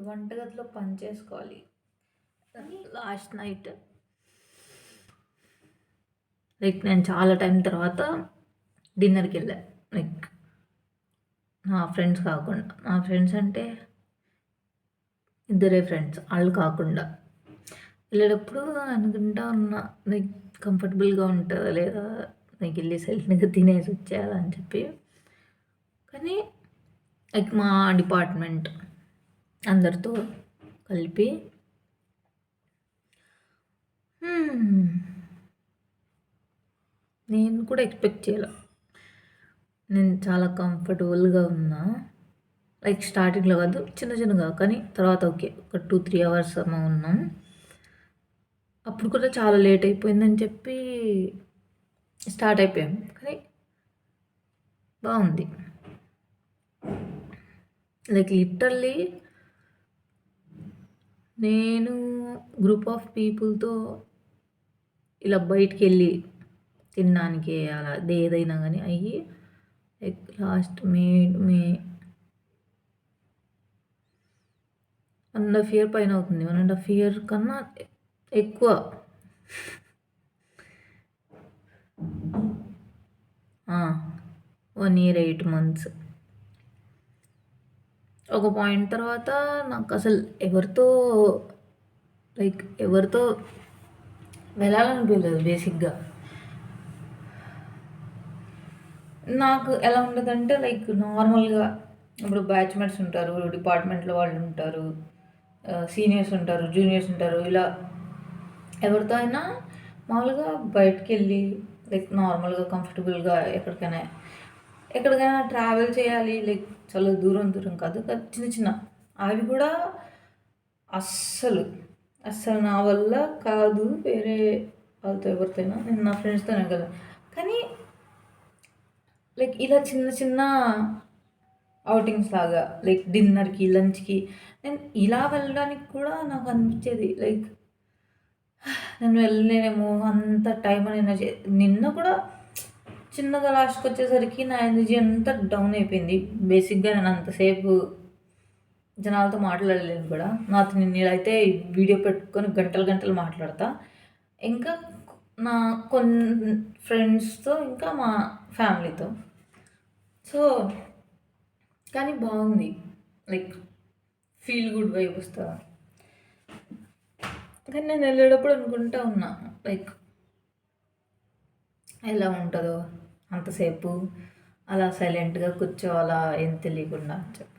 వంటగదిలో పని చేసుకోవాలి. లాస్ట్ నైట్ లైక్ నేను చాలా టైం తర్వాత డిన్నర్కి వెళ్ళా. లైక్ నా ఫ్రెండ్స్ కాకుండా, నా ఫ్రెండ్స్ అంటే ఇద్దరే ఫ్రెండ్స్, వాళ్ళు కాకుండా వెళ్ళేటప్పుడు అనుకుంటా ఉన్నా లైక్ కంఫర్టబుల్గా ఉంటుందా లేదా, లైక్ వెళ్ళి సెల్ఫ్గా తినేసి వచ్చేయాలని అని చెప్పి. కానీ లైక్ మా డిపార్ట్మెంట్ అందరితో కలిపి నేను కూడా ఎక్స్పెక్ట్ చేయాల. నేను చాలా కంఫర్టబుల్గా ఉన్నా. లైక్ స్టార్టింగ్లో కాదు, చిన్న చిన్నగా, కానీ తర్వాత ఓకే ఒక 2-3 అవర్స్ ఏమో ఉన్నాం. అప్పుడు కూడా చాలా లేట్ అయిపోయిందని చెప్పి స్టార్ట్ అయిపోయాం. కానీ బాగుంది. లైక్ లిటరల్లీ నేను గ్రూప్ ఆఫ్ పీపుల్తో ఇలా బయటికి వెళ్ళి తినడానికి అలా ఏదైనా కానీ అయ్యి లైక్ లాస్ట్ మే 1.5 year పైన అవుతుంది. 1.5 year కన్నా ఎక్కువ. ఆ, 1 year 8 months. ఒక పాయింట్ తర్వాత నాకు అసలు ఎవరితో వెళ్ళాలనిపించలేదు బేసిక్గా. నాకు ఎలా ఉండదంటే లైక్ నార్మల్గా ఇప్పుడు బ్యాచ్మేట్స్ ఉంటారు, డిపార్ట్మెంట్లో వాళ్ళు ఉంటారు, సీనియర్స్ ఉంటారు, జూనియర్స్ ఉంటారు, ఇలా ఎవరితో అయినా మామూలుగా బయటికి వెళ్ళి లైక్ నార్మల్గా కంఫర్టబుల్గా ఎక్కడికైనా ట్రావెల్ చేయాలి. లైక్ చాలా దూరం కాదు, చిన్న చిన్న అవి కూడా అస్సలు నా వల్ల కాదు. వేరే వాళ్ళతో ఎవరితోనైనా, నేను నా ఫ్రెండ్స్తోనే కదా. కానీ లైక్ ఇలా చిన్న చిన్న అవుటింగ్స్ లాగా లైక్ డిన్నర్కి, లంచ్కి నేను ఇలా వెళ్ళడానికి కూడా నాకు అనిపించేది లైక్ నేను వెళ్ళలేనేమో అంత టైం అని. నిన్న కూడా చిన్నగా లాస్ట్కి వచ్చేసరికి నా ఎనర్జీ అంతా డౌన్ అయిపోయింది. బేసిక్గా నేను అంతసేపు జనాలతో మాట్లాడలేను కూడా. నేను ఇలా అయితే వీడియో పెట్టుకొని గంటలు మాట్లాడతా. ఇంకా నా కొన్ని ఫ్రెండ్స్తో, ఇంకా మా ఫ్యామిలీతో. సో కానీ బాగుంది, లైక్ ఫీల్ గుడ్ వైబ్ వస్తా. కానీ నేను వెళ్ళేటప్పుడు అనుకుంటా ఉన్నా లైక్ ఎలా ఉంటుందో అంతసేపు అలా సైలెంట్గా కూర్చోవాలా ఏం తెలియకుండా అని చెప్పి.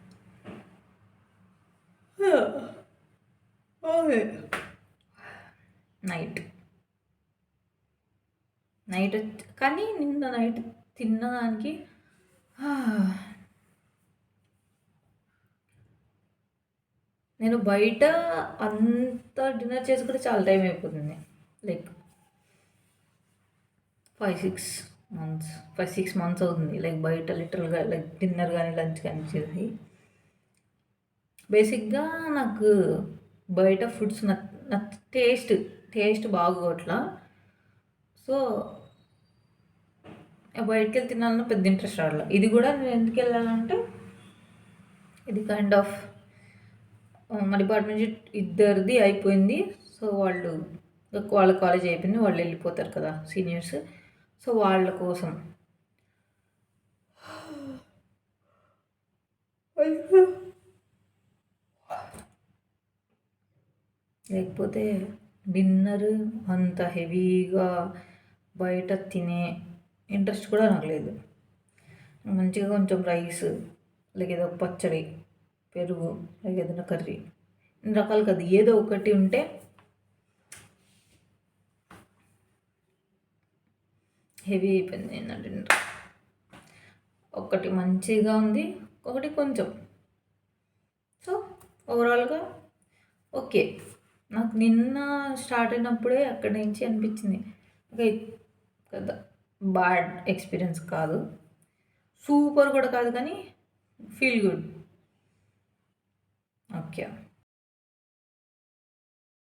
నైట్ కానీ నిన్న నైట్ తిన్నదానికి నేను బయట అంత డిన్నర్ చేసి కూడా చాలా టైం అయిపోతుంది. లైక్ 5-6 months అవుతుంది. లైక్ బయట లిటరల్గా లైక్ డిన్నర్ కానీ లంచ్ కానీ చేసి. బేసిక్గా నాకు బయట ఫుడ్స్ టేస్ట్ బాగోట్లా. సో బయటకు వెళ్ళి తినాలన్నా పెద్ద ఇంట్రెస్ట్ రావట్లేదు. ఇది కూడా నేను ఎందుకు వెళ్ళాలంటే ఇది కైండ్ ఆఫ్ మా డిపార్ట్మెంట్ ఇద్దరిది అయిపోయింది. సో వాళ్ళ కాలేజ్ అయిపోయింది, వాళ్ళు వెళ్ళిపోతారు కదా సీనియర్స్. సో వాళ్ళ కోసం లేకపోతే డిన్నర్ అంత హెవీగా బయట తినే ఇంట్రెస్ట్ కూడా నాకు లేదు. మంచిగా కొంచెం రైస్, లేక ఏదో పచ్చడి, పెరుగు, లేక ఏదైనా కర్రీ, ఇన్ని రకాలు కదా, ఏదో ఒకటి ఉంటే హెవీ అయిపోయింది నిన్న డిన్నర్. ఒకటి మంచిగా ఉంది, ఒకటి కొంచెం. సో ఓవరాల్గా ఓకే. నాకు నిన్న స్టార్ట్ అయినప్పుడే అక్కడి నుంచి అనిపించింది ఓకే కదా, బ్యాడ్ ఎక్స్పీరియన్స్ కాదు, సూపర్ కూడా కాదు, కానీ ఫీల్ గుడ్. ఓకే.